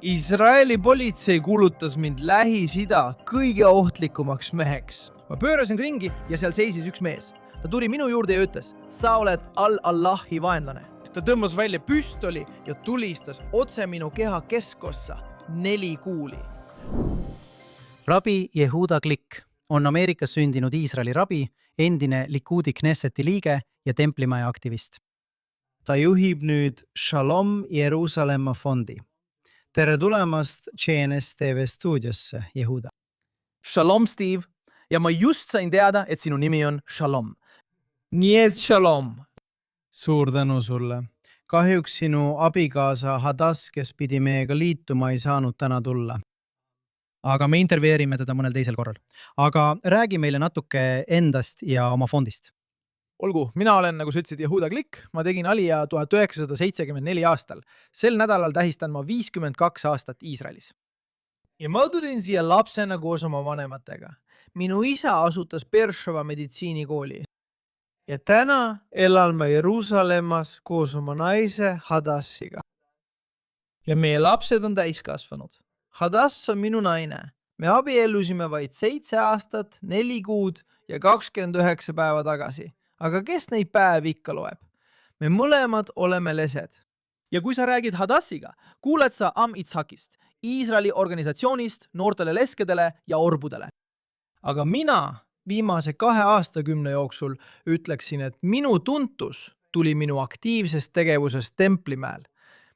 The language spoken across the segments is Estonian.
Iisraeli politsei kuulutas mind Lähis-Ida kõige ohtlikumaks meheks. Ma pöörasin ringi ja seal seisis üks mees. Ta tuli minu juurde ja ütles, sa oled Allahi vaenlane. Ta tõmbas välja püstoli ja tulistas otse minu keha keskossa 4 kuuli. Rabi Yehuda Glick on Ameerikas sündinud Iisraeli rabi, endine Likudi Knesseti liige ja templimaja aktivist. Ta juhib nüüd Shalom Jeruusalemma fondi. Tere tulemast CNS TV stuudiosse, Yehuda. Shalom, Steve. Ja ma just sain teada, et sinu nimi on Shalom. Nii et Shalom. Suur tänu sulle. Kahjuks sinu abikaasa Hadas, kes pidi meiega liituma, ei saanud täna tulla. Aga me intervjueerime teda mõnel teisel korral. Aga räägi meile natuke endast ja oma fondist. Olgu, mina olen, nagu sa ütlesid, Yehuda Glick. Ma tegin Alija 1974 aastal. Sel nädalal tähistan ma 52 aastat Iisraelis. Ja ma tulin siia lapsena koos oma vanematega. Minu isa asutas Beršova meditsiinikooli. Ja täna elan ma Jeruusalemmas koos oma naise Hadassiga. Ja meie lapsed on täiskasvanud. Hadass on minu naine. Me abiellusime vaid 7 aastat, 4 kuud ja 29 päeva tagasi. Aga kes neid päev ikka loeb? Me mõlemad oleme lesed. Ja kui sa räägid Hadassiga, kuuled sa Am Itzhakist, Iisraeli organisatsioonist noortele leskedele ja orbudele. Aga mina viimase 2 aastakümne jooksul ütleksin, et minu tuntus tuli minu aktiivsest tegevusest Templimäel,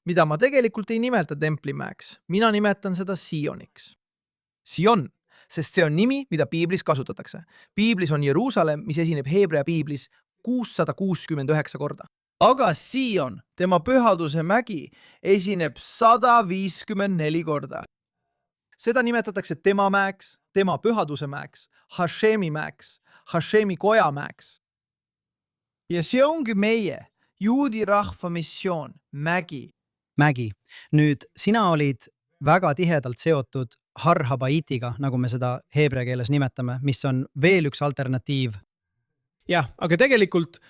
mida ma tegelikult ei nimeta Templimäeks. Mina nimetan seda Sioniks. Sion, sest see on nimi, mida piiblis kasutatakse. Piiblis on Jeruusalemm, mis esineb Heebrea piiblis 669 korda. Aga Sion, tema pühaduse mägi, esineb 154 korda. Seda nimetatakse tema mäeks, tema pühaduse mäeks, Hashemi mäeks, Hashemi koja mäeks. Ja see ongi meie, juudi rahva missioon, mägi. Mägi. Nüüd, sina olid väga tihedalt seotud Har Habaitiga, nagu me seda heebrea keeles nimetame, mis on veel üks alternatiiv. Jah, aga tegelikult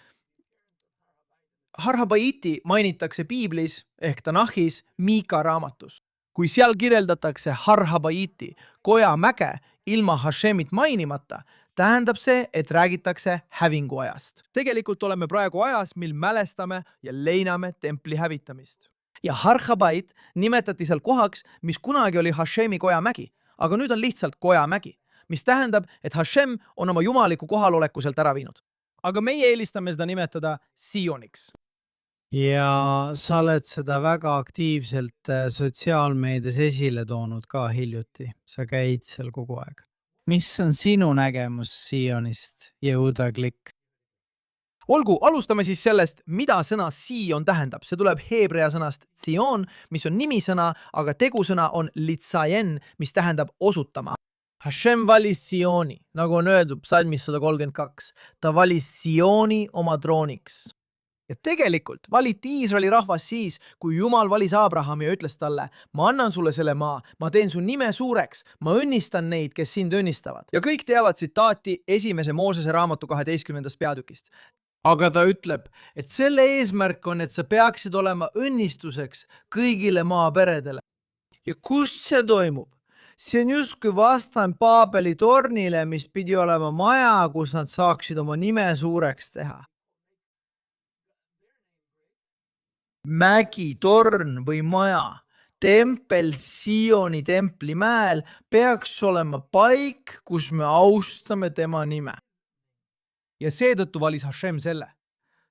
Har Habaiti mainitakse piiblis ehk Tanahis Miika raamatus. Kui seal kirjeldatakse Har Habaiti koja mäge ilma Hashemit mainimata, tähendab see, et räägitakse hävinguajast. Tegelikult oleme praegu ajas, mil mälestame ja leiname templi hävitamist. Ja Har Habait nimetati seal kohaks, mis kunagi oli Hashemi koja mägi, aga nüüd on lihtsalt koja mägi, mis tähendab, et Hashem on oma jumaliku kohaloleku sealt ära viinud. Aga meie eelistame seda nimetada Sioniks. Ja sa oled seda väga aktiivselt sotsiaalmeedias esile toonud ka hiljuti. Sa käid seal kogu aeg. Mis on sinu nägemus Sionist, Yehuda Glick? Olgu, alustame siis sellest, mida sõna Sion tähendab. See tuleb heebrea sõnast Zion, mis on nimisõna, aga tegusõna on litsayen, mis tähendab osutama. Hashem valis Sioni, nagu on öeldud psalmis 132. Ta valis Sioni oma trooniks. Ja tegelikult valiti Iisraeli rahvas siis, kui Jumal valis Abrahami ja ütles talle, ma annan sulle selle maa, ma teen su nime suureks, ma õnnistan neid, kes sind õnnistavad. Ja kõik teavad tsitaati 1. Moosese raamatu 12. peatükist. Aga ta ütleb, et selle eesmärk on, et sa peaksid olema õnnistuseks kõigile maaperedele. Ja kust see toimub? See on justkui vastan Paabeli tornile, mis pidi olema maja, kus nad saaksid oma nime suureks teha. Mägi, torn või maja, tempel Sioni templimäel peaks olema paik, kus me austame tema nime. Ja seetõttu valis Hashem selle.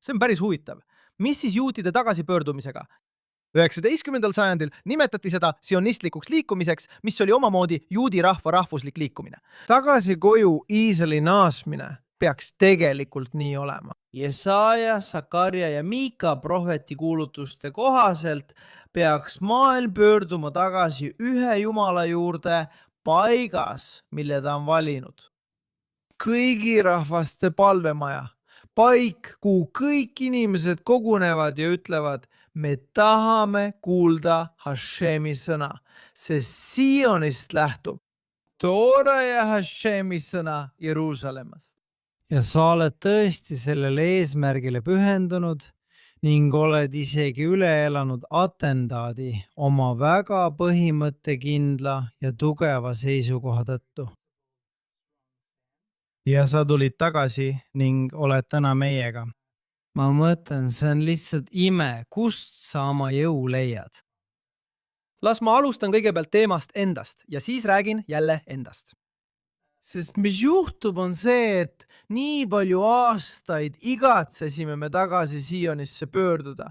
See on päris huvitav. Mis siis juutide tagasipöördumisega? 19. sajandil nimetati seda sionistlikuks liikumiseks, mis oli omamoodi juudi rahva rahvuslik liikumine. Tagasi koju Iisraeli naasmine peaks tegelikult nii olema. Jesaja, Sakarja ja Miika prohveti kuulutuste kohaselt peaks maailm pöörduma tagasi ühe Jumala juurde paigas, mille ta on valinud. Kõigi rahvaste palvemaja, paik, kuhu kõik inimesed kogunevad ja ütlevad, me tahame kuulda Hashemi sõna, sest Sionist lähtub Toora ja Hashemi sõna Jeruusalemmast. Ja sa oled tõesti sellele eesmärgile pühendunud ning oled isegi üle elanud atendaadi oma väga põhimõttekindla ja tugeva seisukoha tõttu. ja sa tulid tagasi ning oled täna meiega. ma mõtlen, see on lihtsalt ime, kust sa oma jõu leiad. las ma alustan kõigepealt teemast endast ja siis räägin jälle endast. Sest mis juhtub, on see, et nii palju aastaid igatsesime me tagasi Sionisse pöörduda.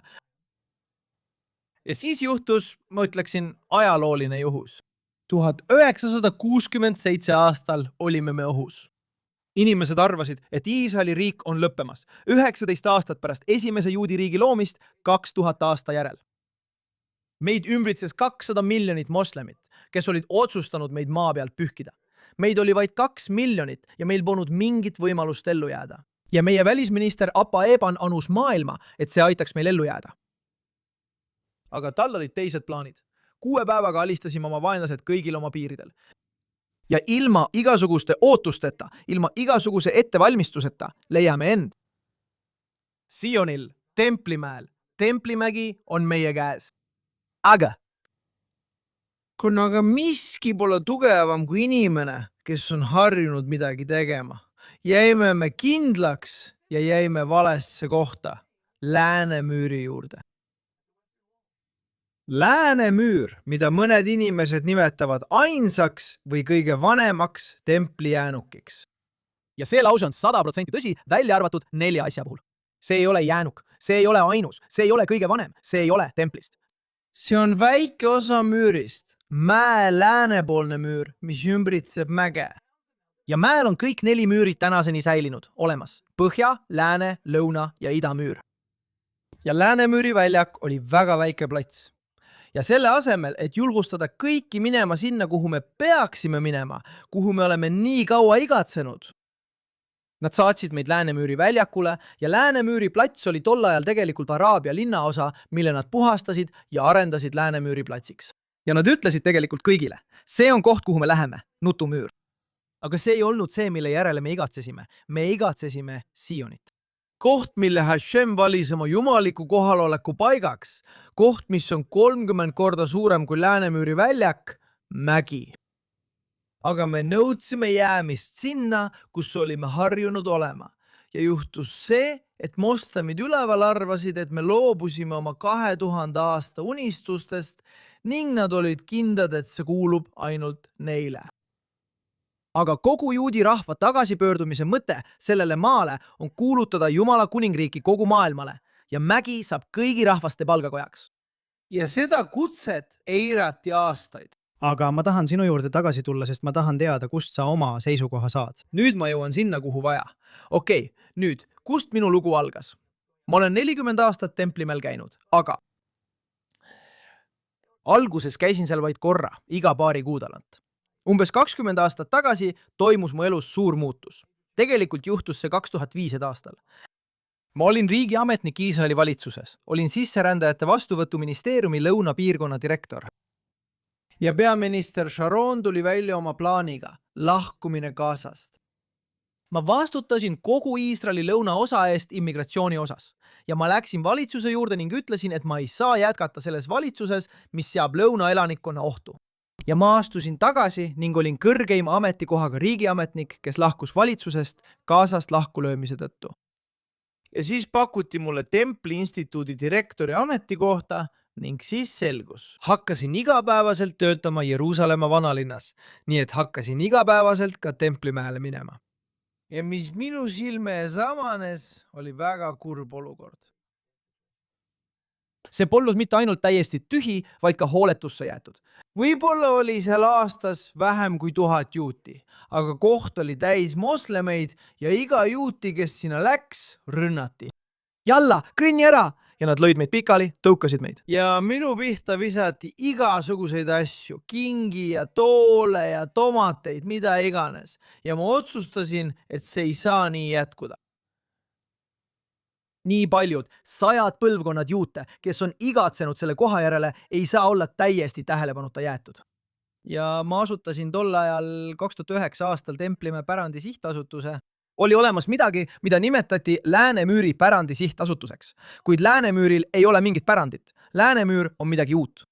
Ja siis juhtus, ma ütleksin, ajalooline juhus. 1967 aastal olime me ohus. Inimesed arvasid, et Iisraeli riik on lõppemas 19 aastat pärast esimese juudi riigi loomist 2000 aasta järel. Meid ümbritses 200 miljonit moslemit, kes olid otsustanud meid maa pealt pühkida. Meid oli vaid 2 miljonit ja meil polnud mingit võimalust ellu jääda. Ja meie välisminister Apa Eban anus maailma, et see aitaks meil ellu jääda. Aga tal olid teised plaanid. 6 päevaga alistasime oma vaenlased kõigil oma piiridel. Ja ilma igasuguste ootusteta, ilma igasuguse ettevalmistuseta leiame end. Sionil, Templimäel. Templimägi on meie käes. Aga Aga miski pole tugevam kui inimene, kes on harjunud midagi tegema. Jäime me kindlaks ja jäime valesse kohta, Läänemüüri juurde. Läänemüür, mida mõned inimesed nimetavad ainsaks või kõige vanemaks templi jäänukiks. Ja see lause on 100% tõsi, välja arvatud 4 asja puhul. See ei ole jäänuk, see ei ole ainus, see ei ole kõige vanem, see ei ole templist. See on väike osa müürist, mäe läänepoolne müür, mis ümbritseb mäge. Ja mäel on kõik 4 müürid tänaseni säilinud, olemas. Põhja, lääne, lõuna ja idamüür. Ja Läänemüüri väljak oli väga väike plats. Ja selle asemel, et julgustada kõiki minema sinna, kuhu me peaksime minema, kuhu me oleme nii kaua igatsenud. Nad saatsid meid Läänemüüri väljakule ja Läänemüüri plats oli tol ajal tegelikult Araabia linnaosa, mille nad puhastasid ja arendasid Läänemüüri platsiks. Ja nad ütlesid tegelikult kõigile, see on koht, kuhu me läheme, nutumüür. Aga see ei olnud see, mille järele me igatsesime. Me igatsesime Sionit. Koht, mille Hashem valis oma jumaliku kohaloleku paigaks. Koht, mis on 30 korda suurem kui Läänemüüri väljak, mägi. Aga me nõudsime jäämist sinna, kus olime harjunud olema. Ja juhtus see, et moslemid üleval arvasid, et me loobusime oma 2000 aasta unistustest ning nad olid kindlad, et see kuulub ainult neile. Aga kogu juudi rahva tagasipöördumise mõte sellele maale on kuulutada Jumala kuningriiki kogu maailmale ja mägi saab kõigi rahvaste palgakojaks. Ja seda kutset eirati aastaid. Aga ma tahan sinu juurde tagasi tulla, sest ma tahan teada, kust sa oma seisukoha saad. Nüüd ma jõuan sinna, kuhu vaja. Okei, nüüd, kust minu lugu algas? Ma olen 40 aastat Templimäel käinud, aga alguses käisin seal vaid korra, iga paari kuu tagant. Umbes 20 aastat tagasi toimus mu elus suur muutus. Tegelikult juhtus see 2005 aastal. Ma olin riigiametnik Iisraeli valitsuses. Olin sisserändajate vastuvõtuministeeriumi lõunapiirkonna direktor. Ja peaminister Sharon tuli välja oma plaaniga, lahkumine Gazast. Ma vastutasin kogu Iisraeli lõunaosa eest immigratsiooni osas. Ja ma läksin valitsuse juurde ning ütlesin, et ma ei saa jätkata selles valitsuses, mis seab lõunaelanikkonna ohtu. Ja ma astusin tagasi ning olin kõrgeim ametikohaga riigiametnik, kes lahkus valitsusest Gazast lahkulöömise tõttu. Ja siis pakuti mulle Templi instituudi direktori ametikohta ning siis selgus. Hakkasin igapäevaselt töötama Jeruusalemma vanalinnas, nii et hakkasin igapäevaselt ka Templimäele minema. Ja mis minu silme ees avanes, oli väga kurb olukord. See polnud mitte ainult täiesti tühi, vaid ka hooletusse jäetud. Võib-olla oli seal aastas vähem kui 1000 juuti, aga koht oli täis moslemeid ja iga juuti, kes sinna läks, rünnati. Jalla, kõnni ära! Ja nad lõid meid pikali, tõukasid meid. Ja minu pihta visati igasuguseid asju, kingi ja toole ja tomateid, mida iganes. Ja ma otsustasin, et see ei saa nii jätkuda. Nii paljud, 100 põlvkonnad juute, kes on igatsenud selle koha järele, ei saa olla täiesti tähelepanuta jäetud. Ja ma asutasin tol ajal 2009 aastal Templimäe pärandi sihtasutuse Oli olemas midagi, mida nimetati Läänemüüri pärandi sihtasutuseks, kuid Läänemüüril ei ole mingit pärandit. Läänemüür on midagi uut.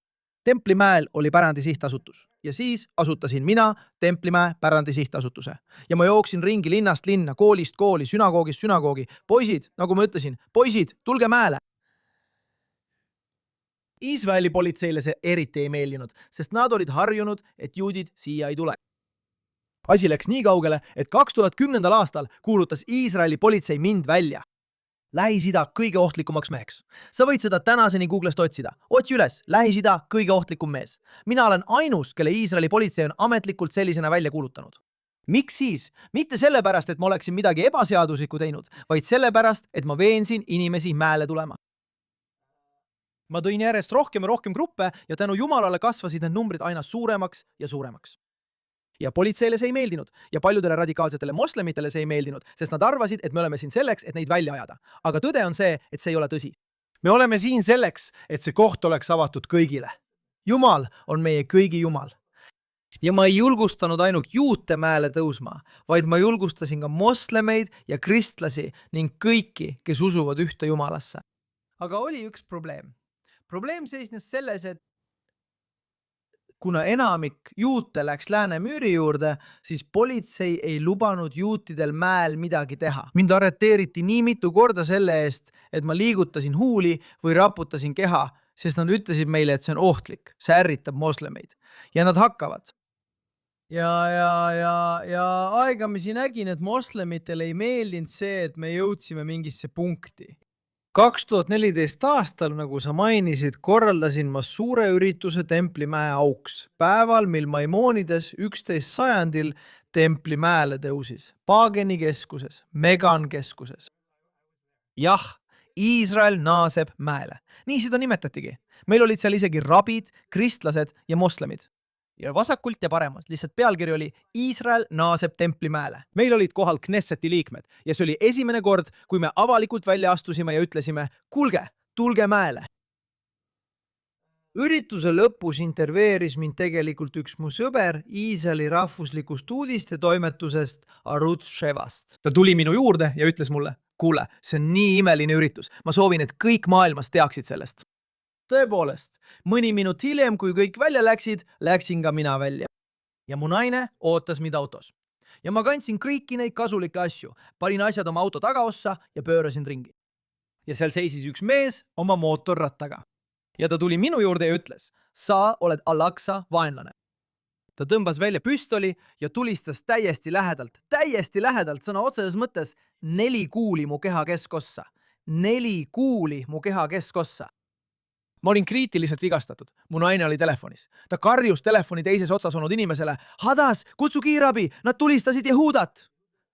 Templimäel oli pärandi sihtasutus ja siis asutasin mina Templimäe pärandi sihtasutuse. Ja ma jooksin ringi linnast linna, koolist kooli, sünagoogist sünagoogi. Poisid, nagu ma ütlesin, poisid, tulge mäele! Iisraeli politseile see eriti ei meeldinud, sest nad olid harjunud, et juudid siia ei tule. Asi läks nii kaugele, et 2010. aastal kuulutas Iisraeli politsei mind välja. Lähis-Ida kõige ohtlikumaks meheks. Sa võid seda tänaseni Googlest otsida. Otsi üles, Lähis-Ida kõige ohtlikum mees. Mina olen ainus, kelle Iisraeli politsei on ametlikult sellisena välja kuulutanud. Miks siis? Mitte sellepärast, et ma oleksin midagi ebaseaduslikku teinud, vaid sellepärast, et ma veensin inimesi mäele tulema. Ma tõin järjest rohkem ja rohkem gruppe ja tänu Jumalale kasvasid need numbrid aina suuremaks ja suuremaks. Ja politseile see ei meeldinud ja paljudele radikaalsetele moslemitele see ei meeldinud, sest nad arvasid, et me oleme siin selleks, et neid välja ajada. Aga tõde on see, et see ei ole tõsi. Me oleme siin selleks, et see koht oleks avatud kõigile. Jumal on meie kõigi Jumal. Ja ma ei julgustanud ainult juute mäele tõusma, vaid ma julgustasin ka moslemeid ja kristlasi ning kõiki, kes usuvad ühte Jumalasse. Aga oli üks probleem. Probleem seisnes selles, et kuna enamik juute läks Läänemüüri juurde, siis politsei ei lubanud juutidel mäel midagi teha. Mind arreteeriti nii mitu korda selle eest, et ma liigutasin huuli või raputasin keha, sest nad ütlesid meile, et see on ohtlik, see ärritab moslemeid. Ja nad hakkavad. Ja aegamisi nägin, et moslemitele ei meeldinud see, et me jõudsime mingisse punkti. 2014 aastal, nagu sa mainisid, korraldasin ma suure ürituse Templimäe auks. Päeval, mil Maimonides 11. sajandil Templimäele tõusis. Paageni keskuses, Megan keskuses. Jah, Iisrael naaseb mäele. Nii seda nimetatigi. Meil olid seal isegi rabid, kristlased ja moslemid. Ja vasakult ja paremalt, lihtsalt pealkiri oli Iisrael naaseb Templimäele. Meil olid kohal Knesseti liikmed ja see oli esimene kord, kui me avalikult välja astusime ja ütlesime, kuulge, tulge mäele. Ürituse lõpus intervjueeris mind tegelikult üks mu sõber Iisraeli rahvuslikust uudistetoimetusest Arutz Shevast. Ta tuli minu juurde ja ütles mulle, kuule, see on nii imeline üritus. Ma soovin, et kõik maailmas teaksid sellest. Tõepoolest, mõni minut hiljem, kui kõik välja läksid, läksin ka mina välja. Ja mu naine ootas mind autos. Ja ma kandsin kõiki neid kasulikke asju, panin asjad oma auto tagaossa ja pöörasin ringi. Ja seal seisis üks mees oma mootorrattaga. Ja ta tuli minu juurde ja ütles, sa oled Al-Aqsa vaenlane. Ta tõmbas välja püstoli ja tulistas täiesti lähedalt, sõna otseses mõttes 4 kuuli mu keha keskossa. 4 kuuli mu keha keskossa. Ma olin kriitiliselt vigastatud. Mu naine oli telefonis. Ta karjus telefoni teises otsas olnud inimesele. Hadas, kutsu kiirabi, nad tulistasid Jehudat.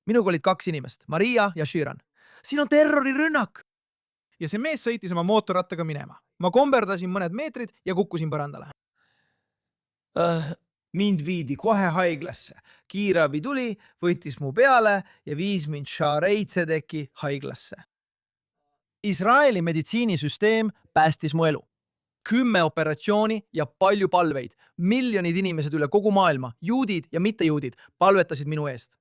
Minuga olid 2 inimest, Maria ja Shiran. Siin on terrorirünnak. Ja see mees sõitis oma mootorrattaga minema. Ma komberdasin mõned meetrid ja kukkusin põrandale. Mind viidi kohe haiglasse. Kiirabi tuli, võttis mu peale ja viis mind Shaarei Tzedeki haiglasse. Iisraeli meditsiinisüsteem päästis mu elu. 10 operatsiooni ja palju palveid. Miljonid inimesed üle kogu maailma, juudid ja mittejuudid, palvetasid minu eest.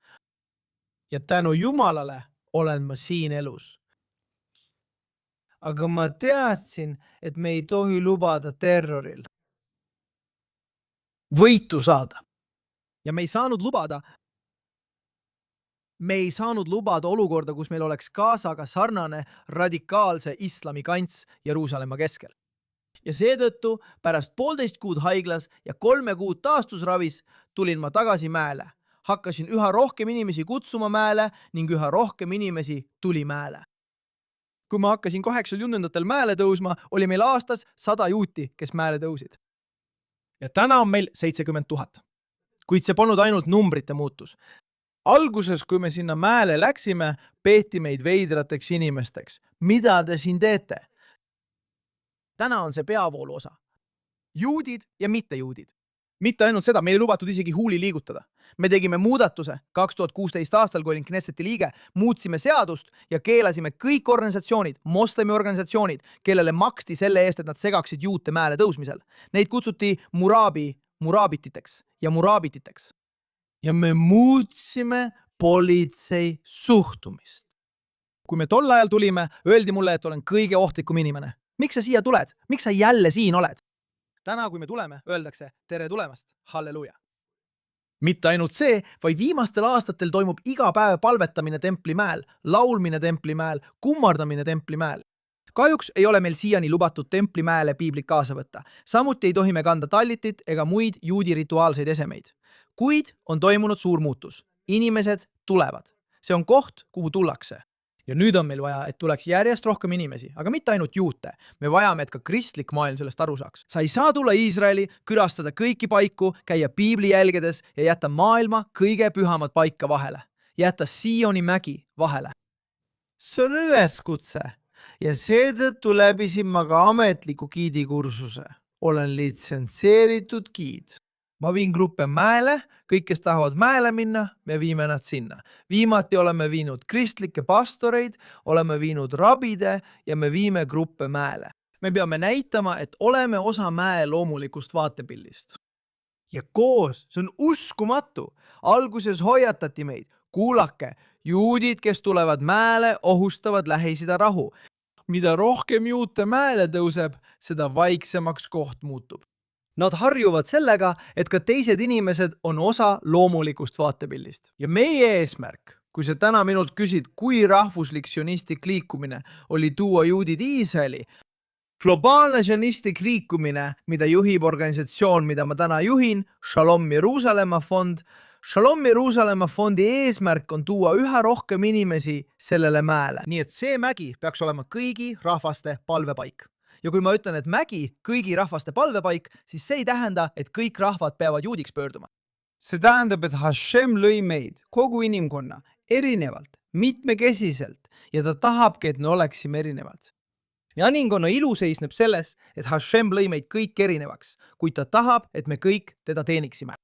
Ja tänu Jumalale olen ma siin elus. Aga ma teadsin, et me ei tohi lubada terroril võitu saada. Ja me ei saanud lubada olukorda, kus meil oleks Gazaga sarnane radikaalse islami kants Jeruusalemma keskel. Ja seetõttu pärast 1,5 kuud haiglas ja 3 kuud taastusravis tulin ma tagasi mäele. Hakkasin üha rohkem inimesi kutsuma mäele ning üha rohkem inimesi tuli mäele. Kui ma hakkasin 80-ndatel mäele tõusma, oli meil aastas 100 juuti, kes mäele tõusid. Ja täna on meil 70 000. Kuid see polnud ainult numbrite muutus. Alguses, kui me sinna mäele läksime, peeti meid veidrateks inimesteks. Mida te siin teete? Täna on see peavoolu osa. Juudid ja mittejuudid. Mitte ainult seda, meil ei lubatud isegi huuli liigutada. Me tegime muudatuse 2016 aastal, kui olin Knesseti liige, muutsime seadust ja keelasime kõik organisatsioonid, moslemi organisatsioonid, kellele maksti selle eest, et nad segaksid juute mäele tõusmisel. Neid kutsuti murabititeks ja murabititeks. Ja me muutsime politsei suhtumist. kui me tol ajal tulime, öeldi mulle, et olen kõige ohtlikum inimene. Miks sa siia tuled? Miks sa jälle siin oled? Täna, kui me tuleme, öeldakse tere tulemast. Halleluuja. Mitte ainult see, vaid viimastel aastatel toimub iga päev palvetamine Templimäel, laulmine Templimäel, kummardamine Templimäel. Kahjuks ei ole meil siiani lubatud Templimäele piiblit kaasa võtta. Samuti ei tohi me kanda tallitit ega muid juudi rituaalseid esemeid. Kuid on toimunud suur muutus. Inimesed tulevad. See on koht, kuhu tullakse. Ja nüüd on meil vaja, et tuleks järjest rohkem inimesi, aga mitte ainult juute. Me vajame, et ka kristlik maailm sellest aru saaks. Sa ei saa tulla Iisraeli, külastada kõiki paiku, käia piibli jälgedes ja jätta maailma kõige pühamad paika vahele. Jätta Sioni mägi vahele. See on üleskutse ja seetõttu läbisin ma ka ametliku giidikursuse. Olen litsentseeritud giid. Ma viin gruppe mäele, kõik, kes tahavad mäele minna, me viime nad sinna. Viimati oleme viinud kristlikke pastoreid, oleme viinud rabide ja me viime gruppe mäele. Me peame näitama, et oleme osa mäe loomulikust vaatepillist. Ja koos, see on uskumatu. Alguses hoiatati meid. Kuulake, juudid, kes tulevad mäele, ohustavad Lähis-Ida rahu. Mida rohkem juute mäele tõuseb, seda vaiksemaks koht muutub. Nad harjuvad sellega, et ka teised inimesed on osa loomulikust vaatepillist. Ja meie eesmärk, kui sa täna minult küsid, kui rahvuslik sionistlik liikumine oli tuua juudid Iisraeli, globaalne sionistlik liikumine, mida juhib organisatsioon, mida ma täna juhin, Shalom Jeruusalemma fond. Shalom Jeruusalemma fondi eesmärk on tuua üha rohkem inimesi sellele mäele. Nii et see mägi peaks olema kõigi rahvaste palvepaik. Ja kui ma ütlen, et mägi kõigi rahvaste palvepaik, siis see ei tähenda, et kõik rahvad peavad juudiks pöörduma. See tähendab, et Hashem lõi meid, kogu inimkonna, erinevalt, mitmekesiselt ja ta tahabki, et me oleksime erinevad. Ja inimkonna ilu seisneb selles, et Hashem lõi meid kõik erinevaks, kuid ta tahab, et me kõik teda teeniksime.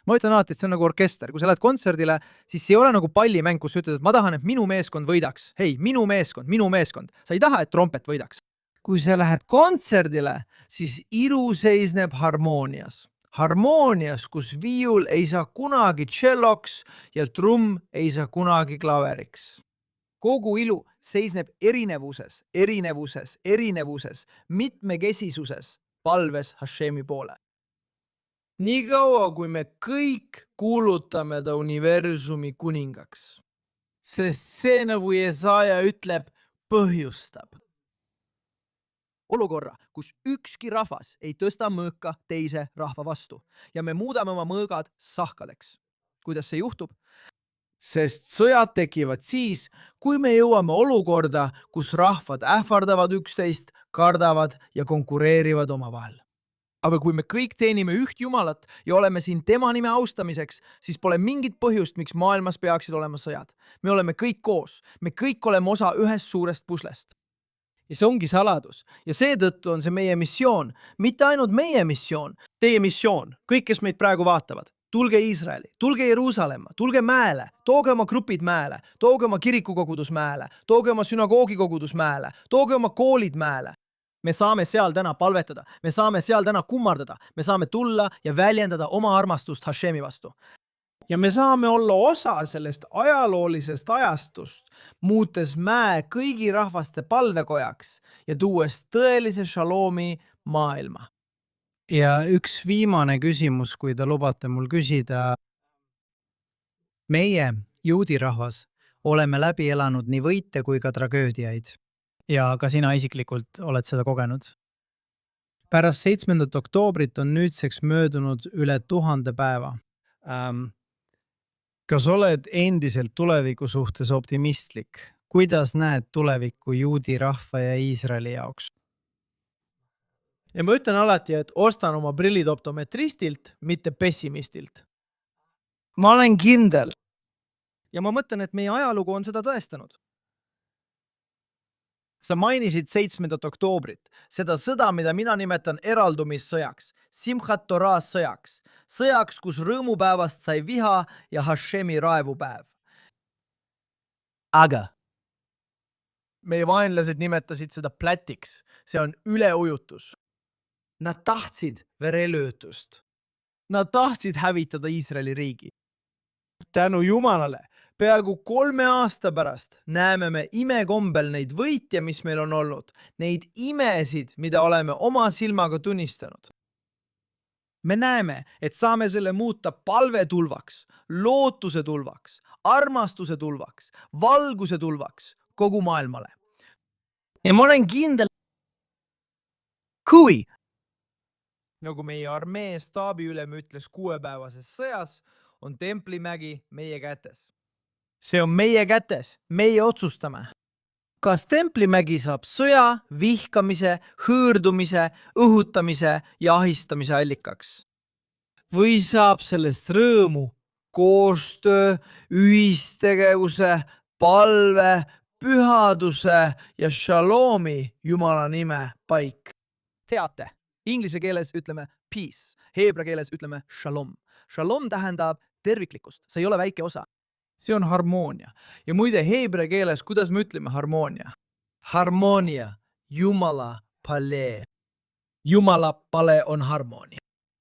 Ma ütlen alati, et see on nagu orkester. Kui sa lähed kontserdile, siis see ei ole nagu pallimäng, kus sa ütled, et ma tahan, et minu meeskond võidaks. Hei, minu meeskond. Sa ei taha, et trompet võidaks. Kui sa lähed kontserdile, siis ilu seisneb harmoonias. Harmoonias, kus viiul ei saa kunagi tšelloks ja trumm ei saa kunagi klaveriks. Kogu ilu seisneb erinevuses, mitmekesisuses, palves Hashemi poole. Nii kaua, kui me kõik kuulutame ta universumi kuningaks. Sest see, nagu Jesaja ütleb, põhjustab. Olukorra, kus ükski rahvas ei tõsta mõõka teise rahva vastu ja me muudame oma mõõgad sahkadeks. Kuidas see juhtub? Sest sõjad tekivad siis, kui me jõuame olukorda, kus rahvad ähvardavad üksteist, kardavad ja konkureerivad omavahel. Aga kui me kõik teenime üht Jumalat ja oleme siin tema nime austamiseks, siis pole mingit põhjust, miks maailmas peaksid olema sõjad. Me oleme kõik koos, me kõik oleme osa ühest suurest puslest. Ja see ongi saladus. Ja seetõttu on see meie missioon. Mitte ainult meie missioon, teie missioon. Kõik, kes meid praegu vaatavad. Tulge Iisraeli, tulge Jeruusalemma, tulge mäele, tooge oma grupid mäele, tooge oma kirikukogudus mäele, tooge oma sünagoogikogudus mäele, tooge oma koolid mäele. Me saame seal täna palvetada, me saame seal täna kummardada, me saame tulla ja väljendada oma armastust Hashemi vastu. Ja me saame olla osa sellest ajaloolisest ajastust, muutes mäe kõigi rahvaste palvekojaks ja tuues tõelise šaloomi maailma. Ja üks viimane küsimus, kui te lubate mul küsida. Meie, juudi rahvas, oleme läbi elanud nii võite kui ka tragöödiaid. Ja ka sina isiklikult oled seda kogenud. Pärast 7. oktoobrit on nüüdseks möödunud üle 1000 päeva. Kas oled endiselt tuleviku suhtes optimistlik? Kuidas näed tulevikku juudi rahva ja Iisraeli jaoks? Ja ma ütlen alati, et ostan oma prillid optometristilt, mitte pessimistilt. Ma olen kindel. Ja ma mõtlen, et meie ajalugu on seda tõestanud. Sa mainisid 7. oktoobrit, seda sõda, mida mina nimetan eraldumissõjaks, Simchat Torah sõjaks, sõjaks, kus rõõmupäevast sai viha ja Hashemi raevupäev. Aga meie vaenlased nimetasid seda plätiks, see on üleujutus. Nad tahtsid verelöötust. Nad tahtsid hävitada Iisraeli riigi. Tänu Jumalale, peaaegu 3 aasta pärast näeme me imekombel neid võitja, mis meil on olnud, neid imesid, mida oleme oma silmaga tunnistanud. me näeme, et saame selle muuta palvetulvaks, lootuse tulvaks, armastuse tulvaks, valguse tulvaks kogu maailmale. Ja ma olen kindel, kui nagu meie armee staabiülem ütles 6-päevases sõjas, on Templimägi meie kätes. see on meie kätes, meie otsustame. Kas Templimägi saab sõja, vihkamise, hõõrdumise, õhutamise ja ahistamise allikaks? Või saab sellest rõõmu, koostöö, ühistegevuse, palve, pühaduse ja šaloomi Jumala nime paik? Teate, inglise keeles ütleme peace, heebra keeles ütleme shalom. Shalom tähendab terviklikkust, see ei ole väike osa. See on harmoonia. Ja muide, heebra keeles, kuidas me ütleme harmoonia? Harmoonia, Jumala pale. Jumala pale on harmoonia.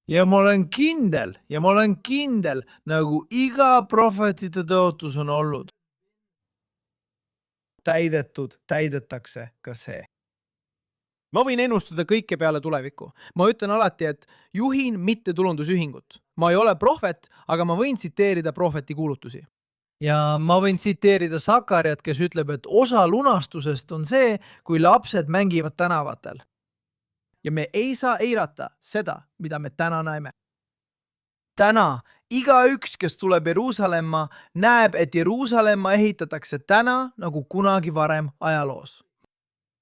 Ja ma olen kindel, nagu iga prohvetite tõotus on olnud. Täidetakse ka see. Ma võin ennustada kõike peale tulevikku. Ma ütlen alati, et juhin mittetulundusühingut. Ma ei ole prohvet, aga ma võin tsiteerida prohveti kuulutusi. Ja ma võin tsiteerida Sakariat, kes ütleb, et osa lunastusest on see, kui lapsed mängivad tänavatel. Ja me ei saa eirata seda, mida me täna näeme. Täna igaüks, kes tuleb Jeruusalemma, näeb, et Jeruusalemma ehitatakse täna nagu kunagi varem ajaloos.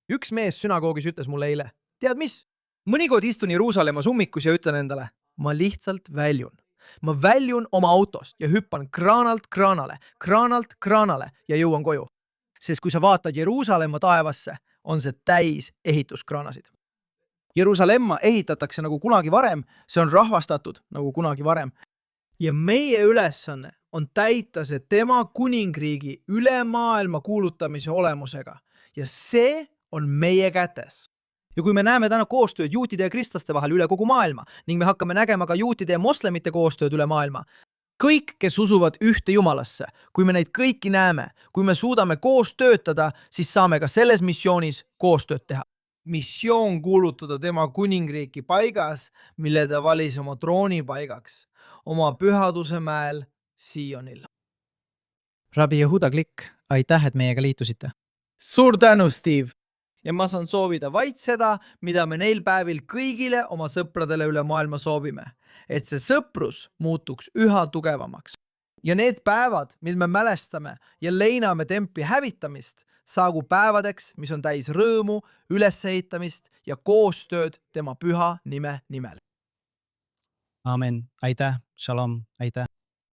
Üks mees sünagoogis ütles mulle eile, tead mis? Mõnikord istun Jeruusalemmas ummikus ja ütlen endale, ma lihtsalt väljun. Ma väljun oma autost ja hüppan kraanalt kraanale ja jõuan koju. Sest kui sa vaatad Jeruusalemma taevasse, on see täis ehituskraanasid. Jeruusalemma ehitatakse nagu kunagi varem, see on rahvastatud nagu kunagi varem. Ja meie ülesanne on täita see tema kuningriigi üle maailma kuulutamise olemusega. Ja see on meie kätes. Ja kui me näeme täna koostööd juutide ja kristlaste vahel üle kogu maailma ning me hakkame nägema ka juutide ja moslemite koostööd üle maailma, kõik, kes usuvad ühte Jumalasse, kui me neid kõiki näeme, kui me suudame koos töötada, siis saame ka selles missioonis koostööd teha. Missioon kuulutada tema kuningriiki paigas, mille ta valis oma trooni paigaks, oma pühaduse mäel Sionil. Rabbi Yehuda Klikk, aitäh, et meiega liitusite. Suur tänu, Steve! Ja ma saan soovida vaid seda, mida me neil päevil kõigile oma sõpradele üle maailma soovime, et see sõprus muutuks üha tugevamaks. Ja need päevad, mil me mälestame ja leiname templi hävitamist, saagu päevadeks, mis on täis rõõmu, ülesehitamist ja koostööd tema püha nime nimel. Amen, aitäh, shalom, aitäh.